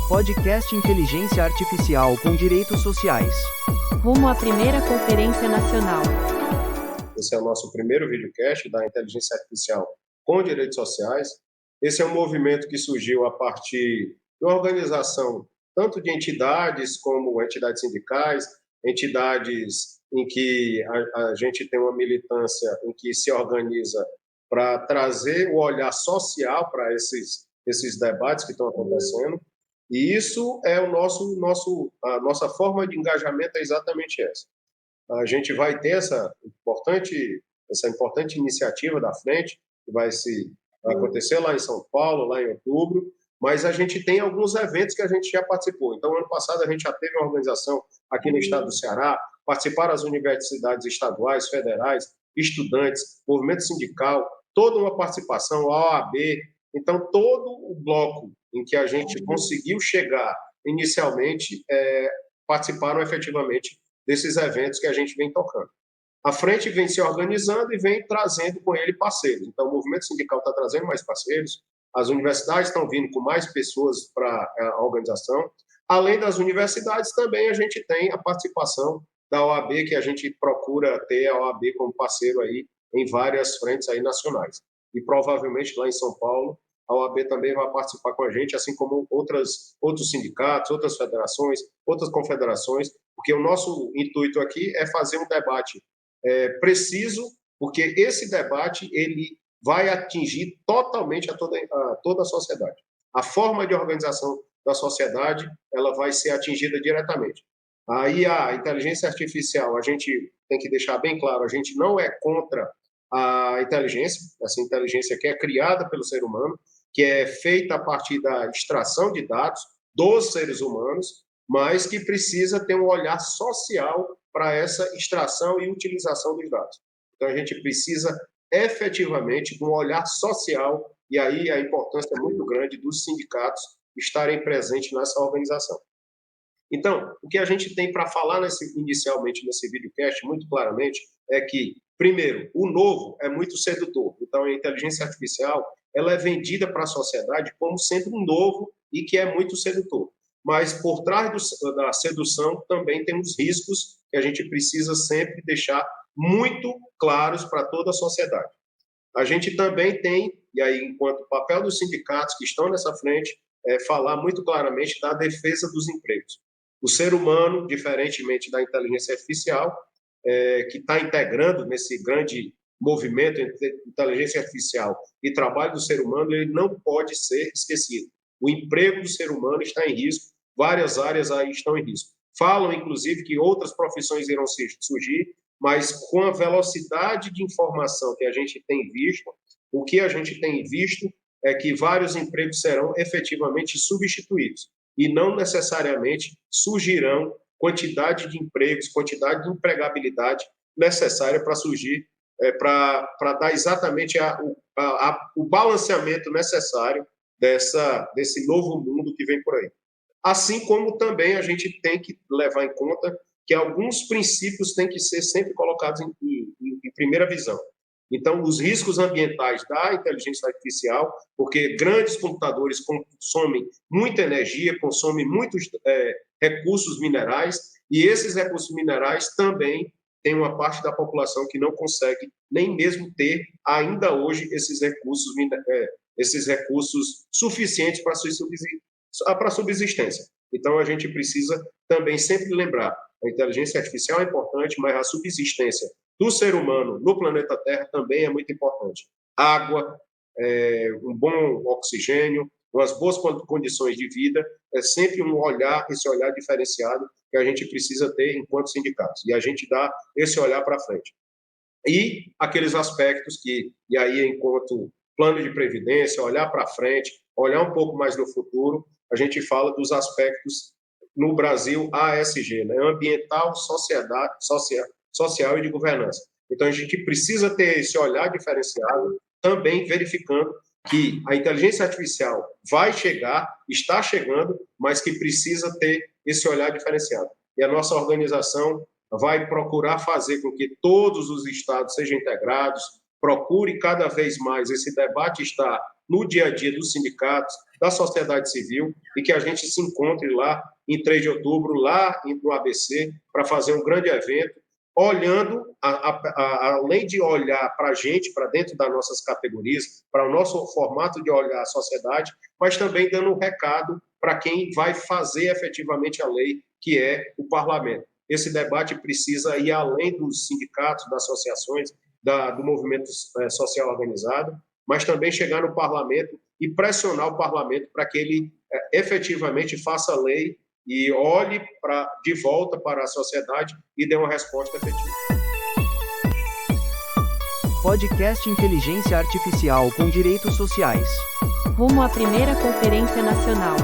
Podcast Inteligência Artificial com Direitos Sociais. Rumo à primeira Conferência Nacional. Esse é o nosso primeiro videocast da Inteligência Artificial com Direitos Sociais. Esse é um movimento que surgiu a partir de uma organização tanto de entidades como entidades sindicais, entidades em que a gente tem uma militância em que se organiza para trazer o olhar social para esses debates que estão acontecendo. E isso é a nossa forma de engajamento é exatamente essa. A gente vai ter essa importante iniciativa da frente, que vai acontecer lá em São Paulo, lá em outubro, mas a gente tem alguns eventos que a gente já participou. Então, ano passado, a gente já teve uma organização aqui no estado do Ceará, participaram as universidades estaduais, federais, estudantes, movimento sindical, toda uma participação, a OAB. Então, todo o bloco em que a gente conseguiu chegar inicialmente, participaram efetivamente desses eventos que a gente vem tocando. A frente vem se organizando e vem trazendo com ele parceiros. Então, o movimento sindical está trazendo mais parceiros, as universidades estão vindo com mais pessoas para a organização. Além das universidades, também a gente tem a participação da OAB, que a gente procura ter a OAB como parceiro aí em várias frentes aí nacionais. E provavelmente lá em São Paulo, a OAB também vai participar com a gente, assim como outros sindicatos, outras federações, outras confederações, porque o nosso intuito aqui é fazer um debate preciso, porque esse debate ele vai atingir totalmente a toda a sociedade. A forma de organização da sociedade ela vai ser atingida diretamente. Aí a inteligência artificial, a gente tem que deixar bem claro, a gente não é contra a inteligência, essa inteligência que é criada pelo ser humano, que é feita a partir da extração de dados dos seres humanos, mas que precisa ter um olhar social para essa extração e utilização dos dados. Então, a gente precisa efetivamente de um olhar social, e aí a importância é muito grande dos sindicatos estarem presentes nessa organização. Então, o que a gente tem para falar inicialmente nesse videocast, muito claramente, é que, primeiro, o novo é muito sedutor. Então, a inteligência artificial ela é vendida para a sociedade como sendo um novo e que é muito sedutor. Mas, por trás da sedução, também temos riscos que a gente precisa sempre deixar muito claros para toda a sociedade. A gente também tem, e aí, enquanto papel dos sindicatos que estão nessa frente, falar muito claramente da defesa dos empregos. O ser humano, diferentemente da inteligência artificial, que está integrando nesse grande movimento entre inteligência artificial e trabalho do ser humano, ele não pode ser esquecido. O emprego do ser humano está em risco, várias áreas aí estão em risco. Falam, inclusive, que outras profissões irão surgir, mas com a velocidade de informação que a gente tem visto, o que a gente tem visto é que vários empregos serão efetivamente substituídos e não necessariamente surgirão quantidade de empregos, quantidade de empregabilidade necessária para surgir, para dar exatamente o balanceamento necessário desse novo mundo que vem por aí. Assim como também a gente tem que levar em conta que alguns princípios têm que ser sempre colocados em primeira visão. Então, os riscos ambientais da inteligência artificial, porque grandes computadores consomem muita energia, consomem muitos recursos minerais, e esses recursos minerais também tem uma parte da população que não consegue nem mesmo ter, ainda hoje, esses recursos suficientes para a subsistência. Então, a gente precisa também sempre lembrar, a inteligência artificial é importante, mas a subsistência do ser humano no planeta Terra também é muito importante. Água, um bom oxigênio, umas boas condições de vida, é sempre esse olhar diferenciado que a gente precisa ter enquanto sindicatos. E a gente dá esse olhar para frente. E aqueles aspectos e aí, enquanto plano de previdência, olhar para frente, olhar um pouco mais no futuro, a gente fala dos aspectos no Brasil ASG, né? Ambiental, social e de governança. Então, a gente precisa ter esse olhar diferenciado, também verificando que a inteligência artificial vai chegar, está chegando, mas que precisa ter esse olhar diferenciado. E a nossa organização vai procurar fazer com que todos os estados sejam integrados, procure cada vez mais esse debate estar no dia a dia dos sindicatos, da sociedade civil, e que a gente se encontre lá em 3 de outubro, lá no ABC, para fazer um grande evento, olhando, além de olhar para a gente, para dentro das nossas categorias, para o nosso formato de olhar a sociedade, mas também dando um recado para quem vai fazer efetivamente a lei, que é o parlamento. Esse debate precisa ir além dos sindicatos, das associações, do movimento social organizado, mas também chegar no parlamento e pressionar o parlamento para que ele efetivamente faça a lei e olhe de volta para a sociedade e dê uma resposta efetiva. Podcast Inteligência Artificial com Direitos Sociais. Rumo à primeira Conferência Nacional.